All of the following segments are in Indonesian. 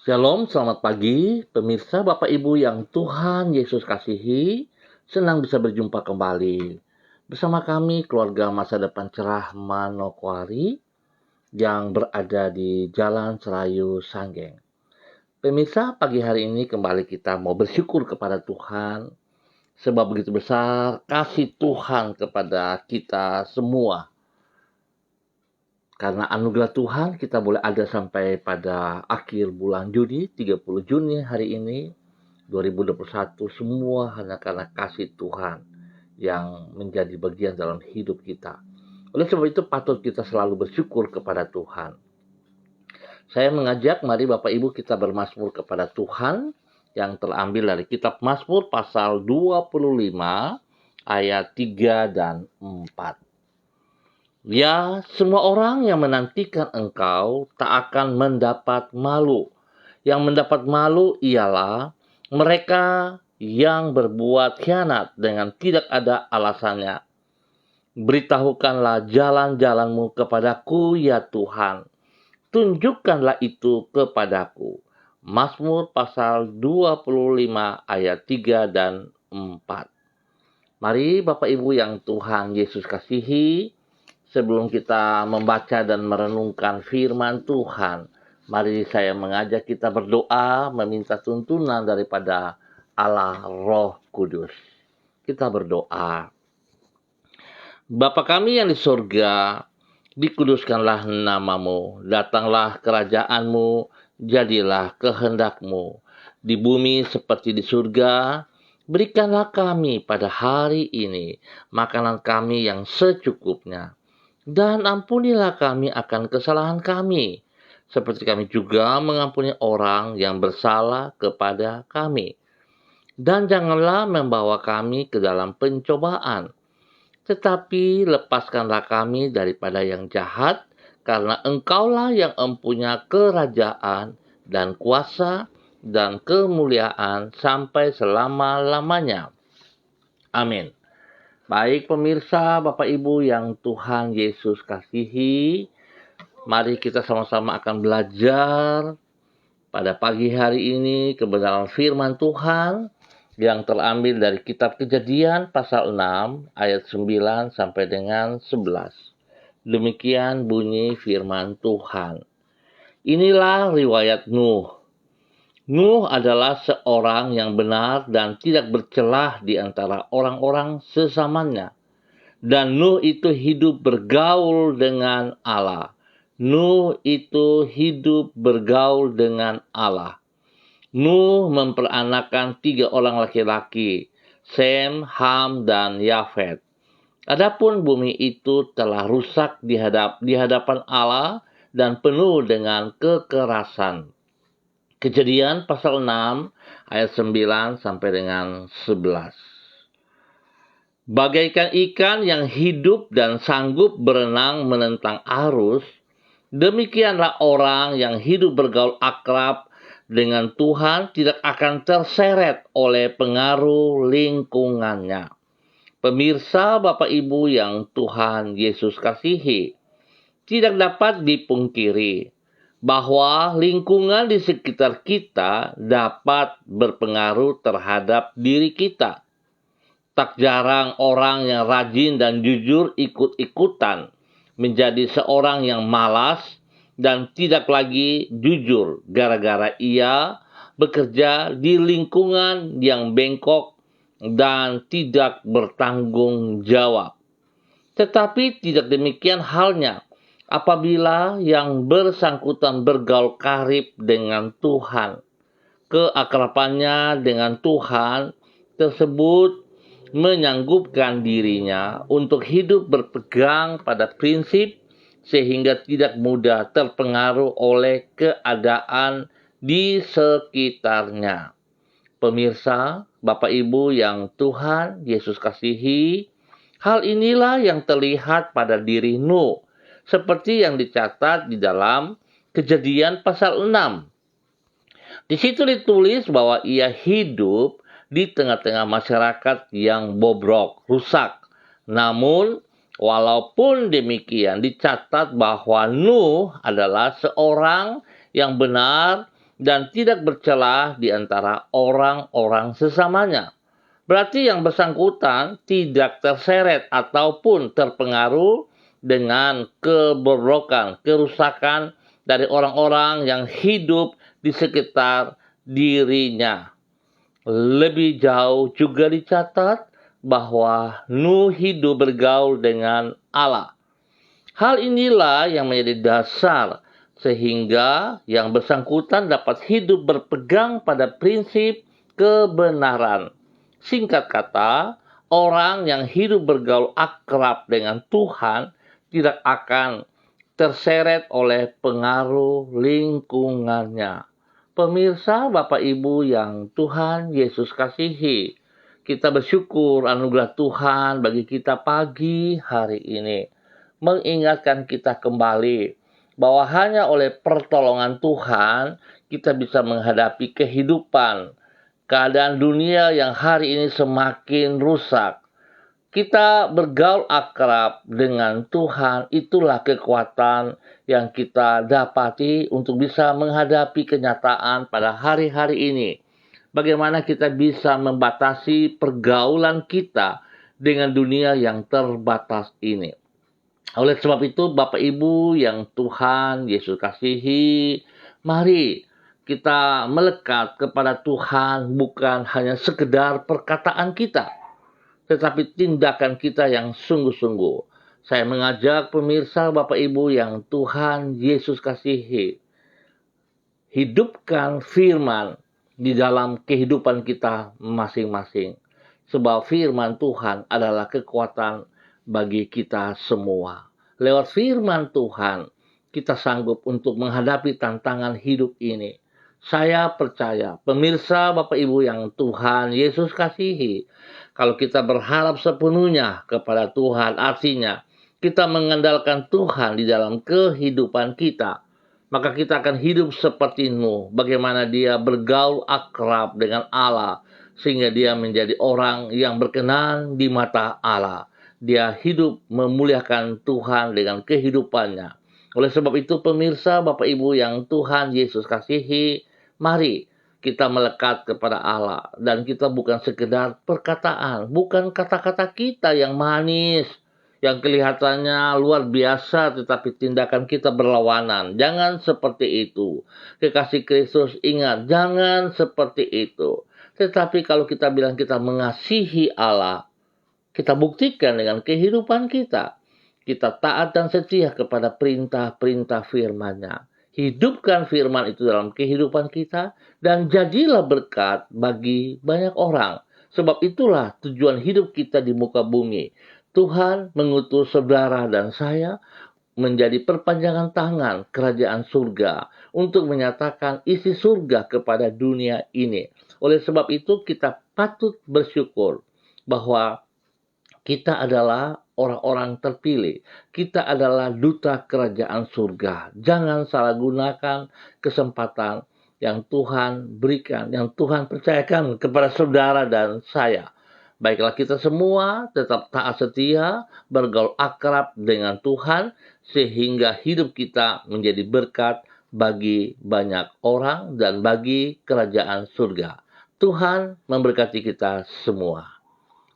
Shalom, selamat pagi, pemirsa Bapak Ibu yang Tuhan Yesus kasihi. Senang bisa berjumpa kembali bersama kami, keluarga Masa Depan Cerah Manokwari yang berada di Jalan Serayu Sanggeng. Pemirsa, pagi hari ini kembali kita mau bersyukur kepada Tuhan, sebab begitu besar kasih Tuhan kepada kita semua. Karena anugerah Tuhan kita boleh ada sampai pada akhir bulan Juni, 30 Juni hari ini 2021, semua hanya karena kasih Tuhan yang menjadi bagian dalam hidup kita. Oleh sebab itu patut kita selalu bersyukur kepada Tuhan. Saya mengajak mari Bapak Ibu kita bermazmur kepada Tuhan yang terambil dari kitab Mazmur pasal 25 ayat 3 dan 4. Ya, semua orang yang menantikan engkau tak akan mendapat malu. Yang mendapat malu ialah mereka yang berbuat khianat dengan tidak ada alasannya. Beritahukanlah jalan-jalanmu kepadaku, ya Tuhan. Tunjukkanlah itu kepadaku. Mazmur pasal 25 ayat 3 dan 4. Mari Bapak Ibu yang Tuhan Yesus kasihi, sebelum kita membaca dan merenungkan firman Tuhan, mari saya mengajak kita berdoa, meminta tuntunan daripada Allah Roh Kudus. Kita berdoa. Bapa kami yang di surga, dikuduskanlah namamu, datanglah kerajaanmu, jadilah kehendakmu. Di bumi seperti di surga, berikanlah kami pada hari ini makanan kami yang secukupnya. Dan ampunilah kami akan kesalahan kami, seperti kami juga mengampuni orang yang bersalah kepada kami. Dan janganlah membawa kami ke dalam pencobaan, tetapi lepaskanlah kami daripada yang jahat, karena Engkaulah yang mempunyai kerajaan dan kuasa dan kemuliaan sampai selama-lamanya. Amin. Baik pemirsa, Bapak Ibu yang Tuhan Yesus kasihi, mari kita sama-sama akan belajar pada pagi hari ini kebenaran firman Tuhan yang terambil dari kitab Kejadian pasal 6 ayat 9 sampai dengan 11. Demikian bunyi firman Tuhan. Inilah riwayat Nuh. Nuh adalah seorang yang benar dan tidak bercelah di antara orang-orang sezamannya. Dan Nuh itu hidup bergaul dengan Allah. Nuh itu hidup bergaul dengan Allah. Nuh memperanakan 3 orang laki-laki, Sem, Ham, dan Yafet. Adapun bumi itu telah rusak di hadapan Allah dan penuh dengan kekerasan. Kejadian pasal 6 ayat 9 sampai dengan 11. Bagaikan ikan yang hidup dan sanggup berenang menentang arus, demikianlah orang yang hidup bergaul akrab dengan Tuhan tidak akan terseret oleh pengaruh lingkungannya. Pemirsa Bapak Ibu yang Tuhan Yesus kasihi, tidak dapat dipungkiri bahwa lingkungan di sekitar kita dapat berpengaruh terhadap diri kita. Tak jarang orang yang rajin dan jujur ikut-ikutan menjadi seorang yang malas dan tidak lagi jujur gara-gara ia bekerja di lingkungan yang bengkok dan tidak bertanggung jawab. Tetapi tidak demikian halnya apabila yang bersangkutan bergaul karib dengan Tuhan. Keakrabannya dengan Tuhan tersebut menyanggupkan dirinya untuk hidup berpegang pada prinsip sehingga tidak mudah terpengaruh oleh keadaan di sekitarnya. Pemirsa, Bapak Ibu yang Tuhan Yesus kasihi, hal inilah yang terlihat pada diri Nuh, seperti yang dicatat di dalam Kejadian pasal 6. Di situ ditulis bahwa ia hidup di tengah-tengah masyarakat yang bobrok, rusak. Namun, walaupun demikian, dicatat bahwa Nuh adalah seorang yang benar dan tidak bercela di antara orang-orang sesamanya. Berarti yang bersangkutan tidak terseret ataupun terpengaruh dengan kebobrokan, kerusakan dari orang-orang yang hidup di sekitar dirinya. Lebih jauh juga dicatat bahwa Nuh hidup bergaul dengan Allah. Hal inilah yang menjadi dasar sehingga yang bersangkutan dapat hidup berpegang pada prinsip kebenaran. Singkat kata, orang yang hidup bergaul akrab dengan Tuhan tidak akan terseret oleh pengaruh lingkungannya. Pemirsa, Bapak Ibu yang Tuhan Yesus kasihi, kita bersyukur anugerah Tuhan bagi kita pagi hari ini, mengingatkan kita kembali bahwa hanya oleh pertolongan Tuhan kita bisa menghadapi kehidupan, keadaan dunia yang hari ini semakin rusak. Kita bergaul akrab dengan Tuhan, itulah kekuatan yang kita dapati untuk bisa menghadapi kenyataan pada hari-hari ini. Bagaimana kita bisa membatasi pergaulan kita dengan dunia yang terbatas ini. Oleh sebab itu, Bapak Ibu yang Tuhan Yesus kasihi, mari kita melekat kepada Tuhan bukan hanya sekedar perkataan kita, tetapi tindakan kita yang sungguh-sungguh. Saya mengajak pemirsa Bapak Ibu yang Tuhan Yesus kasihi, hidupkan firman di dalam kehidupan kita masing-masing. Sebab firman Tuhan adalah kekuatan bagi kita semua. Lewat firman Tuhan, kita sanggup untuk menghadapi tantangan hidup ini. Saya percaya, pemirsa Bapak Ibu yang Tuhan Yesus kasihi, kalau kita berharap sepenuhnya kepada Tuhan, artinya kita mengandalkan Tuhan di dalam kehidupan kita, maka kita akan hidup seperti Nuh, bagaimana dia bergaul akrab dengan Allah, sehingga dia menjadi orang yang berkenan di mata Allah. Dia hidup memuliakan Tuhan dengan kehidupannya. Oleh sebab itu, pemirsa Bapak Ibu yang Tuhan Yesus kasihi, mari kita melekat kepada Allah. Dan kita bukan sekedar perkataan, bukan kata-kata kita yang manis, yang kelihatannya luar biasa, tetapi tindakan kita berlawanan. Jangan seperti itu. Kekasih Kristus, ingat, jangan seperti itu. Tetapi kalau kita bilang kita mengasihi Allah, kita buktikan dengan kehidupan kita. Kita taat dan setia kepada perintah-perintah firman-Nya. Hidupkan firman itu dalam kehidupan kita dan jadilah berkat bagi banyak orang. Sebab itulah tujuan hidup kita di muka bumi. Tuhan mengutus saudara dan saya menjadi perpanjangan tangan kerajaan surga untuk menyatakan isi surga kepada dunia ini. Oleh sebab itu kita patut bersyukur bahwa kita adalah orang-orang terpilih. Kita adalah duta kerajaan surga. Jangan salah gunakan kesempatan yang Tuhan berikan, yang Tuhan percayakan kepada saudara dan saya. Baiklah, kita semua tetap taat setia, bergaul akrab dengan Tuhan, sehingga hidup kita menjadi berkat bagi banyak orang dan bagi kerajaan surga. Tuhan memberkati kita semua.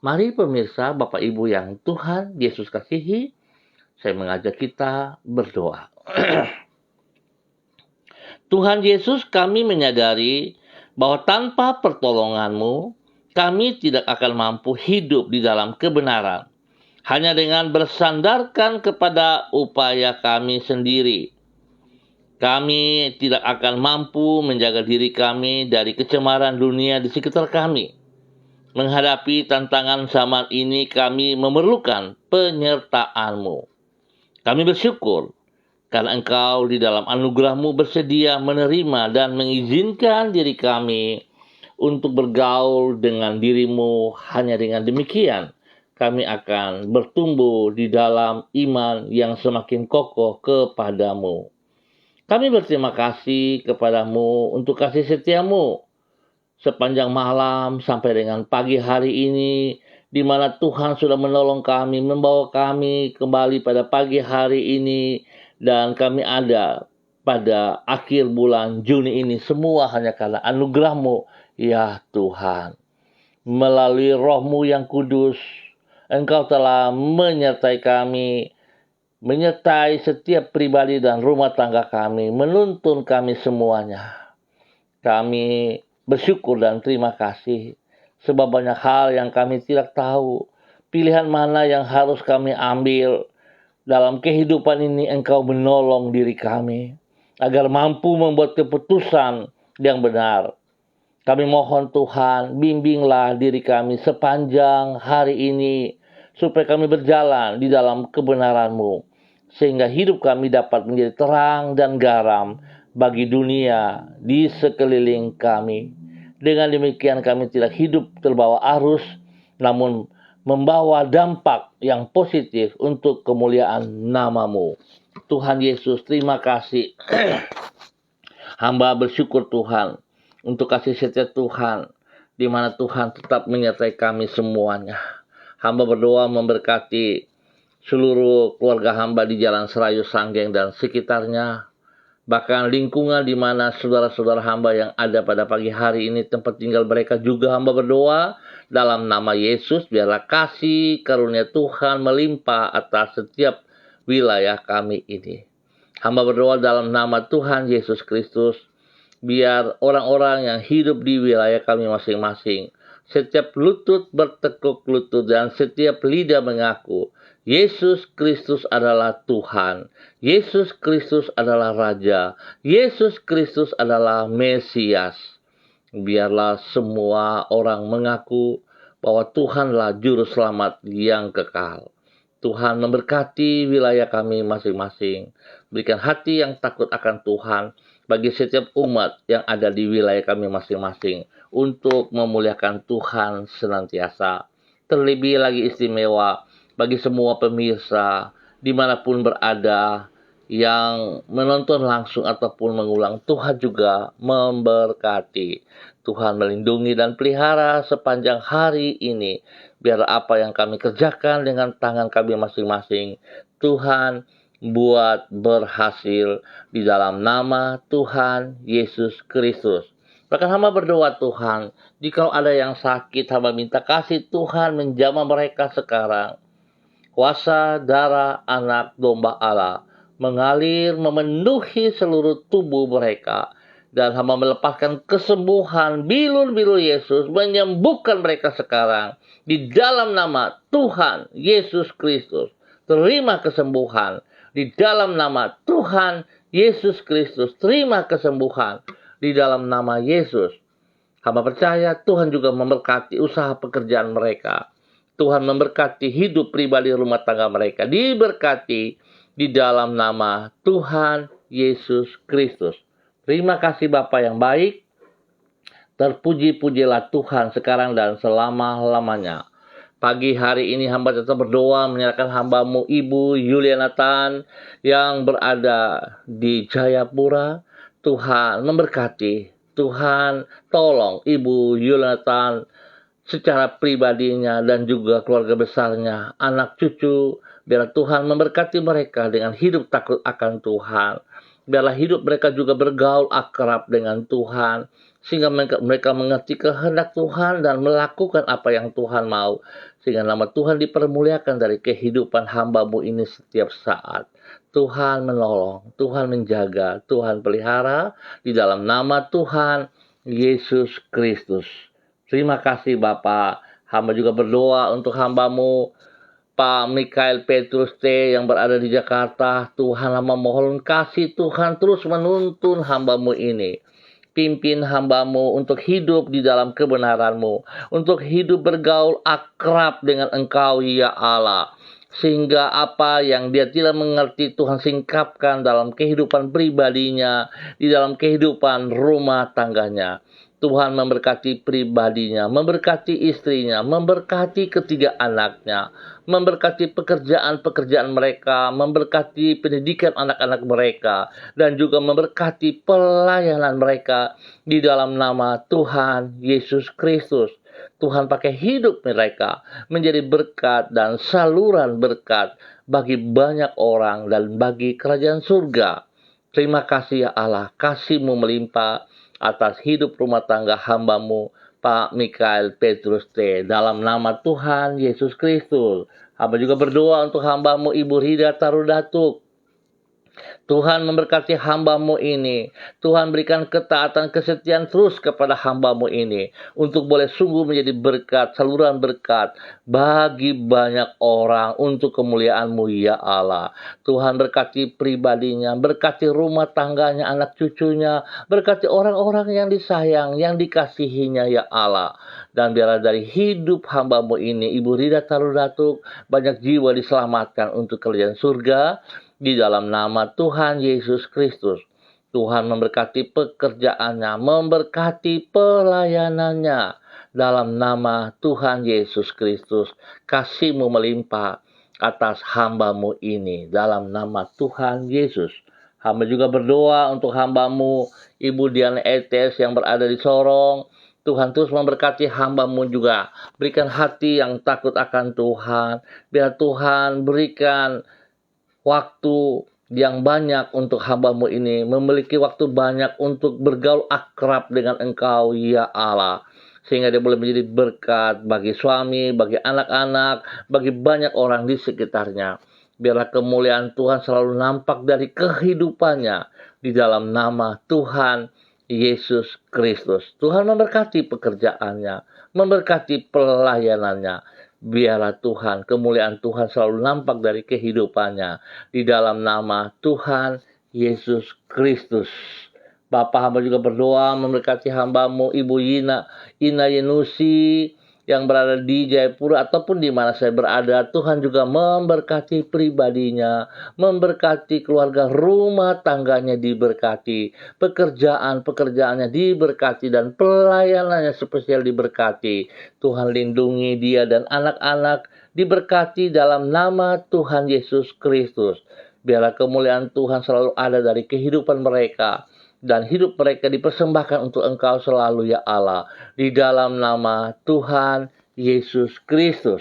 Mari pemirsa, Bapak Ibu yang Tuhan Yesus kasihi, saya mengajak kita berdoa. Tuhan Yesus, kami menyadari bahwa tanpa pertolongan-Mu, kami tidak akan mampu hidup di dalam kebenaran. Hanya dengan bersandarkan kepada upaya kami sendiri, kami tidak akan mampu menjaga diri kami dari kecemaran dunia di sekitar kami. Menghadapi tantangan zaman ini kami memerlukan penyertaan-Mu. Kami bersyukur karena Engkau di dalam anugerah-Mu bersedia menerima dan mengizinkan diri kami untuk bergaul dengan diri-Mu. Hanya dengan demikian kami akan bertumbuh di dalam iman yang semakin kokoh kepadamu. Kami berterima kasih kepadamu untuk kasih setia-Mu sepanjang malam sampai dengan pagi hari ini, di mana Tuhan sudah menolong kami, membawa kami kembali pada pagi hari ini, dan kami ada pada akhir bulan Juni ini semua hanya karena anugerah-Mu, ya Tuhan. Melalui Roh-Mu yang kudus, Engkau telah menyertai kami, menyertai setiap pribadi dan rumah tangga kami, menuntun kami semuanya. Kami bersyukur dan terima kasih, sebab banyak hal yang kami tidak tahu. Pilihan mana yang harus kami ambil dalam kehidupan ini, Engkau menolong diri kami agar mampu membuat keputusan yang benar. Kami mohon Tuhan, bimbinglah diri kami sepanjang hari ini, supaya kami berjalan di dalam kebenaran-Mu, sehingga hidup kami dapat menjadi terang dan garam bagi dunia di sekeliling kami. Dengan demikian kami tidak hidup terbawa arus, namun membawa dampak yang positif untuk kemuliaan nama-Mu. Tuhan Yesus, terima kasih. Hamba bersyukur Tuhan untuk kasih setia Tuhan, di mana Tuhan tetap menyertai kami semuanya. Hamba berdoa memberkati seluruh keluarga hamba di Jalan Serayu Sanggeng dan sekitarnya, bahkan lingkungan di mana saudara-saudara hamba yang ada pada pagi hari ini tempat tinggal mereka juga. Hamba berdoa dalam nama Yesus, biarlah kasih karunia Tuhan melimpah atas setiap wilayah kami ini. Hamba berdoa dalam nama Tuhan Yesus Kristus, biar orang-orang yang hidup di wilayah kami masing-masing, setiap lutut bertekuk lutut dan setiap lidah mengaku Yesus Kristus adalah Tuhan, Yesus Kristus adalah Raja, Yesus Kristus adalah Mesias. Biarlah semua orang mengaku bahwa Tuhanlah Juru Selamat yang kekal. Tuhan memberkati wilayah kami masing-masing. Berikan hati yang takut akan Tuhan bagi setiap umat yang ada di wilayah kami masing-masing, untuk memuliakan Tuhan senantiasa. Terlebih lagi istimewa bagi semua pemirsa dimanapun berada yang menonton langsung ataupun mengulang. Tuhan juga memberkati. Tuhan melindungi dan pelihara sepanjang hari ini. Biar apa yang kami kerjakan dengan tangan kami masing-masing, Tuhan buat berhasil di dalam nama Tuhan Yesus Kristus. Bahkan hamba berdoa Tuhan, jika ada yang sakit, hamba minta kasih Tuhan menjamah mereka sekarang. Kuasa darah anak domba Allah mengalir memenuhi seluruh tubuh mereka. Dan hamba melepaskan kesembuhan, bilur-bilur Yesus menyembuhkan mereka sekarang. Di dalam nama Tuhan Yesus Kristus, terima kesembuhan. Di dalam nama Tuhan Yesus Kristus, terima kesembuhan. Di dalam nama Yesus, hamba percaya Tuhan juga memberkati usaha pekerjaan mereka. Tuhan memberkati hidup pribadi rumah tangga mereka. Diberkati di dalam nama Tuhan Yesus Kristus. Terima kasih Bapa yang baik. Terpuji-pujilah Tuhan sekarang dan selama-lamanya. Pagi hari ini hamba tetap berdoa menyerahkan hamba-Mu Ibu Yuliana Tan yang berada di Jayapura. Tuhan memberkati. Tuhan tolong Ibu Yuliana Tan secara pribadinya dan juga keluarga besarnya, anak cucu. Biarlah Tuhan memberkati mereka dengan hidup takut akan Tuhan. Biarlah hidup mereka juga bergaul akrab dengan Tuhan, sehingga mereka mengerti kehendak Tuhan dan melakukan apa yang Tuhan mau, sehingga nama Tuhan dipermuliakan dari kehidupan hamba-Mu ini setiap saat. Tuhan menolong, Tuhan menjaga, Tuhan pelihara di dalam nama Tuhan Yesus Kristus. Terima kasih Bapa. Hamba juga berdoa untuk hamba-Mu Pak Mikael Petrus T yang berada di Jakarta. Tuhan, hamba mohon kasih Tuhan terus menuntun hamba-Mu ini. Pimpin hamba-Mu untuk hidup di dalam kebenaran-Mu, untuk hidup bergaul akrab dengan Engkau ya Allah. Sehingga apa yang dia tidak mengerti Tuhan singkapkan dalam kehidupan pribadinya, di dalam kehidupan rumah tangganya. Tuhan memberkati pribadinya, memberkati istrinya, memberkati ketiga anaknya, memberkati pekerjaan-pekerjaan mereka, memberkati pendidikan anak-anak mereka, dan juga memberkati pelayanan mereka di dalam nama Tuhan Yesus Kristus. Tuhan pakai hidup mereka menjadi berkat dan saluran berkat bagi banyak orang dan bagi kerajaan surga. Terima kasih ya Allah, kasih-Mu melimpah atas hidup rumah tangga hamba-Mu, Pak Mikael Petrus T. Dalam nama Tuhan Yesus Kristus. Hamba juga berdoa untuk hamba-Mu Ibu Rida Tarudatuk. Tuhan memberkati hamba-Mu ini. Tuhan berikan ketaatan, kesetiaan terus kepada hamba-Mu ini. Untuk boleh sungguh menjadi berkat, saluran berkat bagi banyak orang untuk kemuliaan-Mu ya Allah. Tuhan berkati pribadinya, berkati rumah tangganya, anak cucunya, berkati orang-orang yang disayang, yang dikasihinya ya Allah. Dan biarlah dari hidup hamba-Mu ini, Ibu Rida Tarudatuk, banyak jiwa diselamatkan untuk kerajaan surga. Di dalam nama Tuhan Yesus Kristus. Tuhan memberkati pekerjaannya, memberkati pelayanannya. Dalam nama Tuhan Yesus Kristus. Kasih-Mu melimpah atas hamba-Mu ini. Dalam nama Tuhan Yesus. Hamba juga berdoa untuk hamba-Mu Ibu Diana Etes yang berada di Sorong. Tuhan terus memberkati hamba-Mu juga. Berikan hati yang takut akan Tuhan. Biar Tuhan berikan waktu yang banyak untuk hamba-Mu ini, memiliki waktu banyak untuk bergaul akrab dengan Engkau ya Allah, sehingga dia boleh menjadi berkat bagi suami, bagi anak-anak, bagi banyak orang di sekitarnya. Biarlah kemuliaan Tuhan selalu nampak dari kehidupannya di dalam nama Tuhan Yesus Kristus. Tuhan memberkati pekerjaannya, memberkati pelayanannya. Biarlah Tuhan, kemuliaan Tuhan selalu nampak dari kehidupannya. Di dalam nama Tuhan Yesus Kristus. Bapak hamba juga berdoa memberkati hamba-Mu Ibu Ina Yenusi yang berada di Jayapura ataupun di mana saya berada. Tuhan juga memberkati pribadinya, memberkati keluarga, rumah tangganya diberkati, pekerjaannya diberkati, dan pelayanannya spesial diberkati. Tuhan lindungi dia dan anak-anak diberkati dalam nama Tuhan Yesus Kristus. Biarlah kemuliaan Tuhan selalu ada dari kehidupan mereka. Dan hidup mereka dipersembahkan untuk Engkau selalu ya Allah. Di dalam nama Tuhan Yesus Kristus.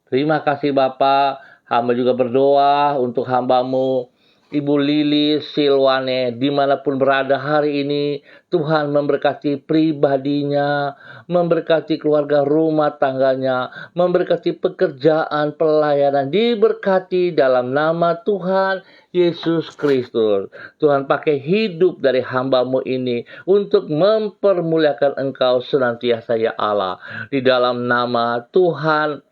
Terima kasih Bapa. Hamba juga berdoa untuk hamba-Mu Ibu Lili Silwane dimanapun berada hari ini. Tuhan memberkati pribadinya, memberkati keluarga rumah tangganya, memberkati pekerjaan pelayanan, diberkati dalam nama Tuhan Yesus Kristus. Tuhan pakai hidup dari hamba-Mu ini untuk mempermuliakan Engkau senantiasa ya Allah. Di dalam nama Tuhan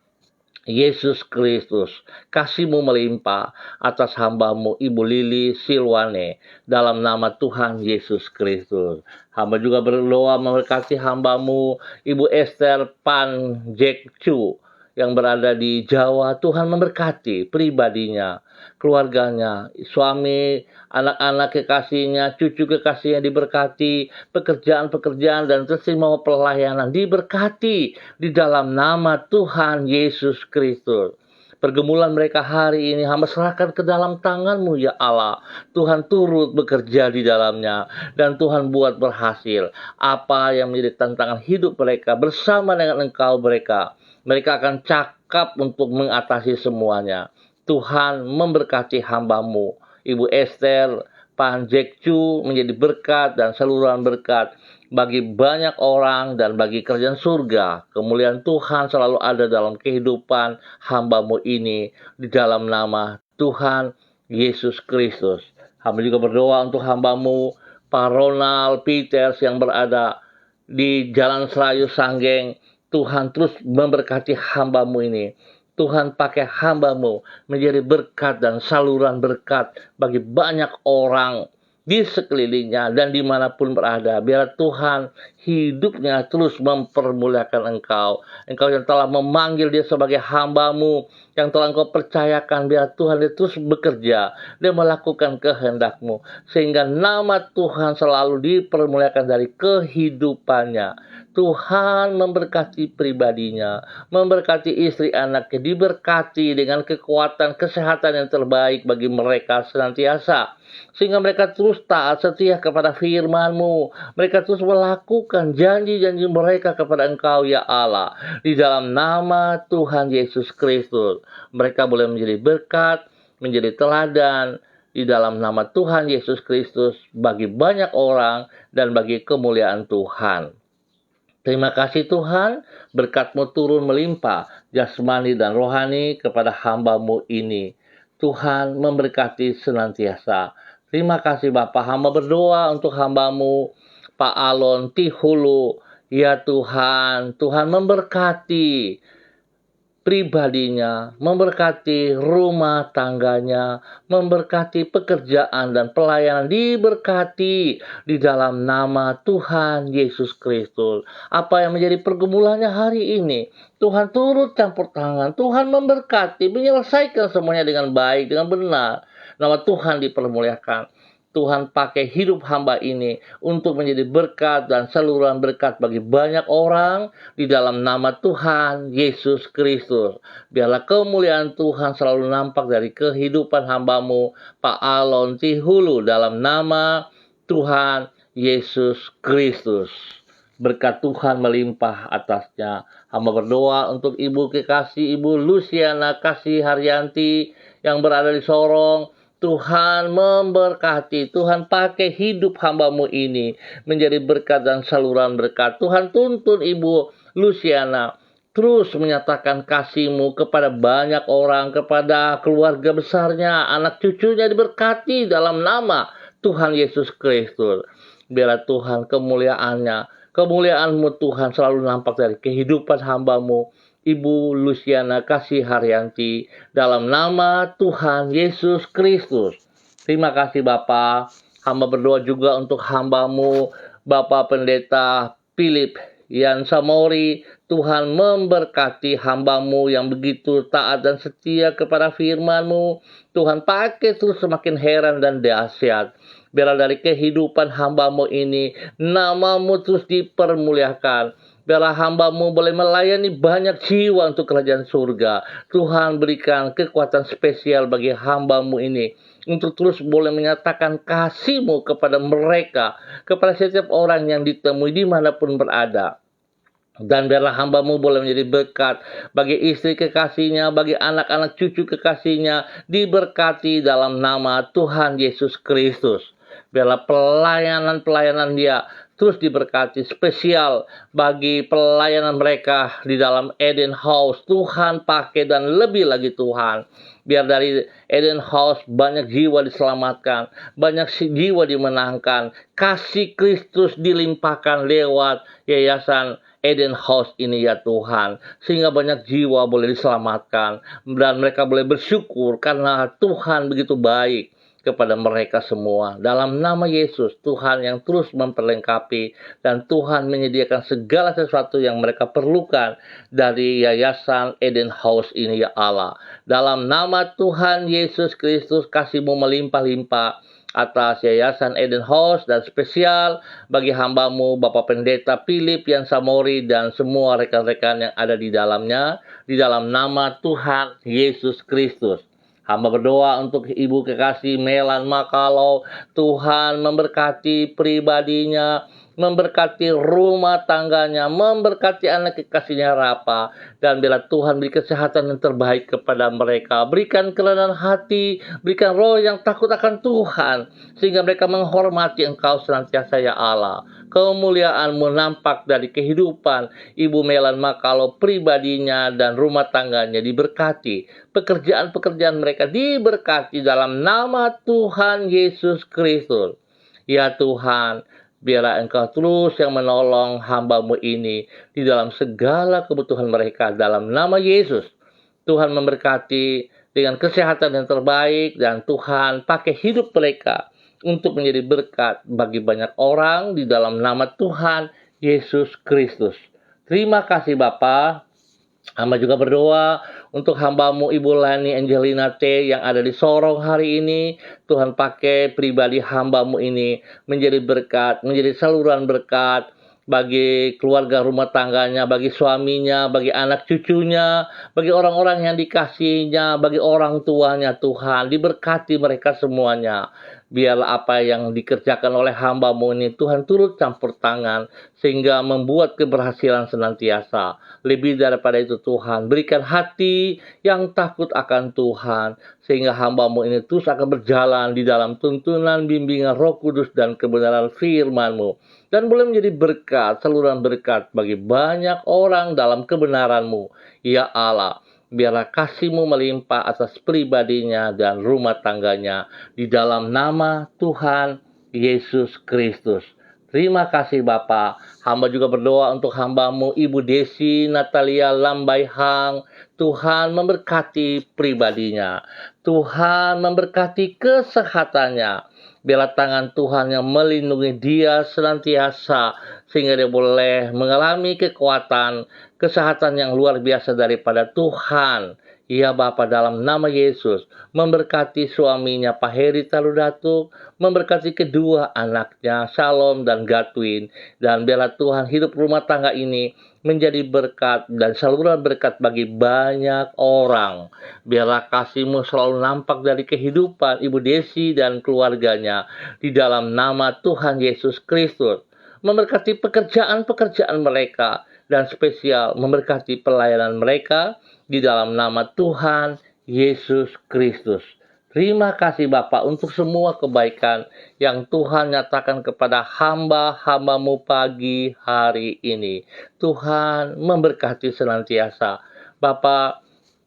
Yesus Kristus, kasih-Mu melimpah atas hamba-Mu Ibu Lili Silwane dalam nama Tuhan Yesus Kristus. Hamba juga berdoa memberkati hamba-Mu Ibu Esther Panjekcu yang berada di Jawa. Tuhan memberkati pribadinya, keluarganya, suami, anak-anak kekasihnya, cucu kekasihnya diberkati, pekerjaan-pekerjaan dan semua pelayanan diberkati di dalam nama Tuhan Yesus Kristus. Pergumulan mereka hari ini hamba serahkan ke dalam tangan-Mu ya Allah. Tuhan turut bekerja di dalamnya dan Tuhan buat berhasil. Apa yang menjadi tantangan hidup mereka bersama dengan Engkau mereka akan cakap untuk mengatasi semuanya. Tuhan memberkati hamba-Mu Ibu Esther Panjekcu menjadi berkat dan saluran berkat bagi banyak orang dan bagi kerajaan surga. Kemuliaan Tuhan selalu ada dalam kehidupan hamba-Mu ini di dalam nama Tuhan Yesus Kristus. Hamba juga berdoa untuk hamba-Mu Pak Ronald Peters yang berada di Jalan Serayu Sanggeng. Tuhan terus memberkati hamba-Mu ini. Tuhan pakai hamba-Mu menjadi berkat dan saluran berkat bagi banyak orang di sekelilingnya dan dimanapun berada. Biar Tuhan hidupnya terus mempermuliakan Engkau. Engkau yang telah memanggil dia sebagai hamba-Mu, yang telah Engkau percayakan. Biar Tuhan dia terus bekerja, dia melakukan kehendak-Mu, sehingga nama Tuhan selalu dipermuliakan dari kehidupannya. Tuhan memberkati pribadinya, memberkati istri anaknya, diberkati dengan kekuatan, kesehatan yang terbaik bagi mereka senantiasa. Sehingga mereka terus taat setia kepada firman-Mu. Mereka terus melakukan janji-janji mereka kepada Engkau ya Allah. Di dalam nama Tuhan Yesus Kristus, mereka boleh menjadi berkat, menjadi teladan di dalam nama Tuhan Yesus Kristus bagi banyak orang dan bagi kemuliaan Tuhan. Terima kasih Tuhan, berkat-Mu turun melimpah jasmani dan rohani kepada hamba-Mu ini. Tuhan memberkati senantiasa. Terima kasih Bapa, hamba berdoa untuk hamba-Mu, Pak Alon Tihulu. Ya Tuhan, Tuhan memberkati pribadinya, memberkati rumah tangganya, memberkati pekerjaan dan pelayanan, diberkati di dalam nama Tuhan Yesus Kristus. Apa yang menjadi pergumulannya hari ini, Tuhan turut campur tangan, Tuhan memberkati, menyelesaikan semuanya dengan baik, dengan benar. Nama Tuhan dipermuliakan. Tuhan pakai hidup hamba ini untuk menjadi berkat dan saluran berkat bagi banyak orang di dalam nama Tuhan Yesus Kristus. Biarlah kemuliaan Tuhan selalu nampak dari kehidupan hamba-Mu, Pak Alon Tihulu, dalam nama Tuhan Yesus Kristus. Berkat Tuhan melimpah atasnya. Hamba berdoa untuk Ibu kekasih, Ibu Luciana Kasih Haryanti yang berada di Sorong. Tuhan memberkati, Tuhan pakai hidup hamba-Mu ini menjadi berkat dan saluran berkat. Tuhan tuntun Ibu Luciana terus menyatakan kasih-Mu kepada banyak orang, kepada keluarga besarnya, anak cucunya diberkati dalam nama Tuhan Yesus Kristus. Biarlah Tuhan kemuliaan-Mu Tuhan selalu nampak dari kehidupan hamba-Mu, Ibu Luciana Kasih Haryanti, dalam nama Tuhan Yesus Kristus. Terima kasih Bapa. Hamba berdoa juga untuk hamba-Mu, Bapak Pendeta Philip Yan Samori. Tuhan memberkati hamba-Mu yang begitu taat dan setia kepada firman-Mu. Tuhan pakai terus semakin heran dan dahsyat. Biarlah dari kehidupan hamba-Mu ini, nama-Mu terus dipermuliakan. Biarlah hamba-Mu boleh melayani banyak jiwa untuk kerajaan surga. Tuhan berikan kekuatan spesial bagi hamba-Mu ini untuk terus boleh menyatakan kasih-Mu kepada mereka, kepada setiap orang yang ditemui dimanapun berada. Dan biarlah hamba-Mu boleh menjadi berkat bagi istri kekasihnya, bagi anak-anak cucu kekasihnya, diberkati dalam nama Tuhan Yesus Kristus. Biarlah pelayanan-pelayanan dia terus diberkati, spesial bagi pelayanan mereka di dalam Eden House. Tuhan pakai dan lebih lagi Tuhan. Biar dari Eden House banyak jiwa diselamatkan, banyak jiwa dimenangkan, kasih Kristus dilimpahkan lewat yayasan Eden House ini ya Tuhan. Sehingga banyak jiwa boleh diselamatkan dan mereka boleh bersyukur karena Tuhan begitu baik kepada mereka semua. Dalam nama Yesus, Tuhan yang terus memperlengkapi dan Tuhan menyediakan segala sesuatu yang mereka perlukan dari yayasan Eden House ini ya Allah. Dalam nama Tuhan Yesus Kristus, kasih-Mu melimpah-limpah atas yayasan Eden House dan spesial bagi hamba-Mu Bapak Pendeta Philip Yan Samori dan semua rekan-rekan yang ada di dalamnya, di dalam nama Tuhan Yesus Kristus. Hamba berdoa untuk Ibu kekasih Melan Makalau. Tuhan memberkati pribadinya, memberkati rumah tangganya, memberkati anak kekasihnya Rapa. Dan bila Tuhan beri kesehatan yang terbaik kepada mereka, berikan kerendahan hati, berikan roh yang takut akan Tuhan, sehingga mereka menghormati Engkau senantiasa ya Allah. Kemuliaan-Mu nampak dari kehidupan Ibu Melan Makalau, pribadinya dan rumah tangganya diberkati. Pekerjaan-pekerjaan mereka diberkati dalam nama Tuhan Yesus Kristus. Ya Tuhan, biarlah Engkau terus yang menolong hamba-Mu ini di dalam segala kebutuhan mereka dalam nama Yesus. Tuhan memberkati dengan kesehatan yang terbaik dan Tuhan pakai hidup mereka untuk menjadi berkat bagi banyak orang di dalam nama Tuhan Yesus Kristus. Terima kasih Bapa. Hamba juga berdoa untuk hamba-Mu Ibu Lani Angelina T yang ada di Sorong hari ini. Tuhan pakai pribadi hamba-Mu ini menjadi berkat, menjadi saluran berkat bagi keluarga rumah tangganya, bagi suaminya, bagi anak cucunya, bagi orang-orang yang dikasihinya, bagi orang tuanya Tuhan. Diberkati mereka semuanya. Biarlah apa yang dikerjakan oleh hamba-Mu ini Tuhan turut campur tangan sehingga membuat keberhasilan senantiasa. Lebih daripada itu Tuhan, berikan hati yang takut akan Tuhan sehingga hamba-Mu ini terus akan berjalan di dalam tuntunan bimbingan Roh Kudus dan kebenaran firman-Mu. Dan boleh menjadi berkat, saluran berkat bagi banyak orang dalam kebenaran-Mu. Ya Allah, biarlah kasih-Mu melimpah atas pribadinya dan rumah tangganya di dalam nama Tuhan Yesus Kristus. Terima kasih Bapa. Hamba juga berdoa untuk hamba-Mu Ibu Desi Natalia Lambai Hang. Tuhan memberkati pribadinya. Tuhan memberkati kesehatannya. Biarlah tangan Tuhan yang melindungi dia senantiasa sehingga dia boleh mengalami kekuatan, kesehatan yang luar biasa daripada Tuhan. Ya Bapa, dalam nama Yesus, memberkati suaminya Pak Heri Taludatuk, memberkati kedua anaknya Shalom dan Gatwin, dan biarlah Tuhan hidup rumah tangga ini menjadi berkat dan saluran berkat bagi banyak orang. Biarlah kasih-Mu selalu nampak dari kehidupan Ibu Desi dan keluarganya di dalam nama Tuhan Yesus Kristus. Memberkati pekerjaan-pekerjaan mereka dan spesial memberkati pelayanan mereka di dalam nama Tuhan Yesus Kristus. Terima kasih Bapak untuk semua kebaikan yang Tuhan nyatakan kepada hamba-hamba-Mu pagi hari ini. Tuhan memberkati senantiasa. Bapak,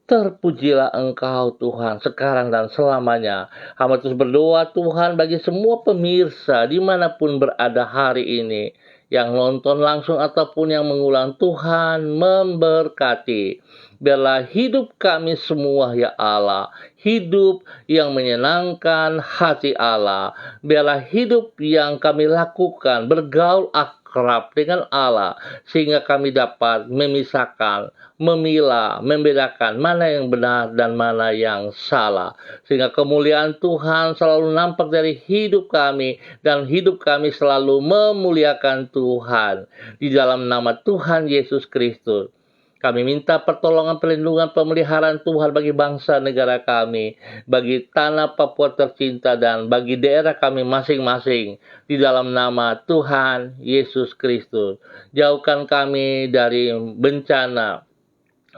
terpujilah Engkau Tuhan sekarang dan selamanya. Hamba terus berdoa Tuhan bagi semua pemirsa dimanapun berada hari ini. Yang nonton langsung ataupun yang mengulang, Tuhan memberkati. Biarlah hidup kami semua ya Allah, hidup yang menyenangkan hati Allah. Biarlah hidup yang kami lakukan bergaul akrab dengan Allah, sehingga kami dapat memisahkan, memilah, membedakan mana yang benar dan mana yang salah. Sehingga kemuliaan Tuhan selalu nampak dari hidup kami, dan hidup kami selalu memuliakan Tuhan. Di dalam nama Tuhan Yesus Kristus, kami minta pertolongan, perlindungan, pemeliharaan Tuhan bagi bangsa negara kami, bagi tanah Papua tercinta, dan bagi daerah kami masing-masing. Di dalam nama Tuhan Yesus Kristus, jauhkan kami dari bencana,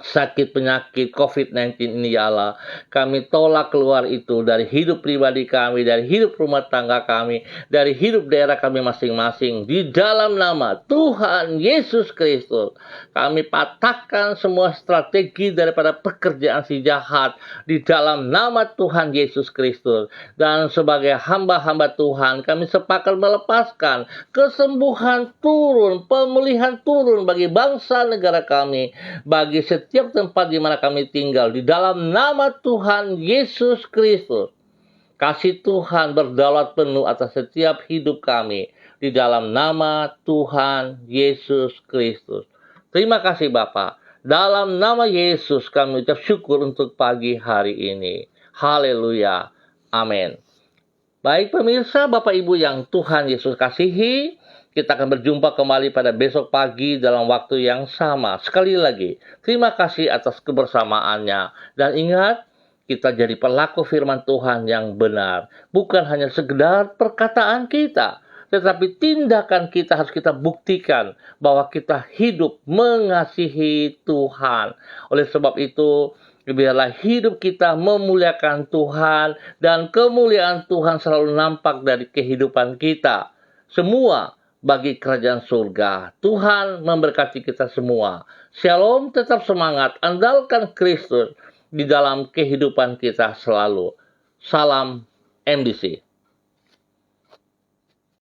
sakit penyakit COVID-19 ini ya Allah. Kami tolak keluar itu dari hidup pribadi kami, dari hidup rumah tangga kami, dari hidup daerah kami masing-masing. Di dalam nama Tuhan Yesus Kristus, kami patahkan semua strategi daripada pekerjaan si jahat di dalam nama Tuhan Yesus Kristus. Dan sebagai hamba-hamba Tuhan, kami sepakat melepaskan kesembuhan turun, pemulihan turun bagi bangsa negara kami, bagi setiap tempat di mana kami tinggal, di dalam nama Tuhan Yesus Kristus. Kasih Tuhan berdaulat penuh atas setiap hidup kami, di dalam nama Tuhan Yesus Kristus. Terima kasih Bapa. Dalam nama Yesus kami ucap syukur untuk pagi hari ini. Haleluya. Amin. Baik pemirsa, Bapak Ibu yang Tuhan Yesus kasihi, kita akan berjumpa kembali pada besok pagi dalam waktu yang sama. Sekali lagi, terima kasih atas kebersamaannya. Dan ingat, kita jadi pelaku firman Tuhan yang benar. Bukan hanya sekedar perkataan kita, tetapi tindakan kita harus kita buktikan bahwa kita hidup mengasihi Tuhan. Oleh sebab itu, biarlah hidup kita memuliakan Tuhan, dan kemuliaan Tuhan selalu nampak dari kehidupan kita. Semua bagi kerajaan surga. Tuhan memberkati kita semua. Shalom, tetap semangat, andalkan Kristus di dalam kehidupan kita selalu. Salam MDC.